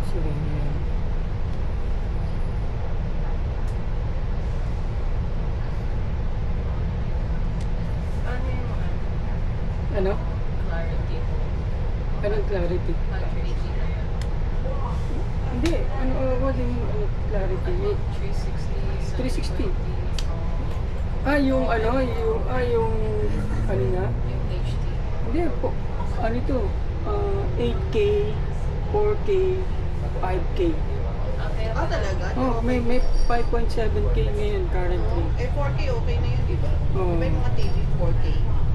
sirena yan. Ano yung Ano? clarity po? Anong clarity? 180 na yan. Hindi, wala yung clarity. Yung 360, 360. Yung ano nga? Yung HD. Hindi po, ano ito? 8K, 4K, 5K. Pero Talaga? Oh, may 5.7K ngayon currently. 4K okay na yun, di ba? Oo. Di ba yung mga TV 4K?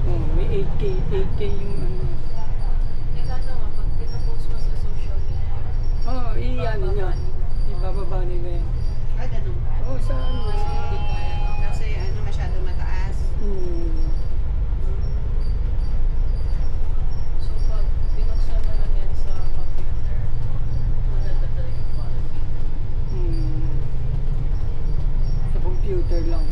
Oh, may 8K yung ano. yung kaso nga, pag pinapost mo sa social media, Oh, ano niya. Ibababa nila yan. Ganun ba? Oh, sa ano? kasi hindi kaya na. Kasi masyadong mataas. Hmm. So pag binuksan mo lang yan sa computer, maganda talaga yung quality. Sa computer lang.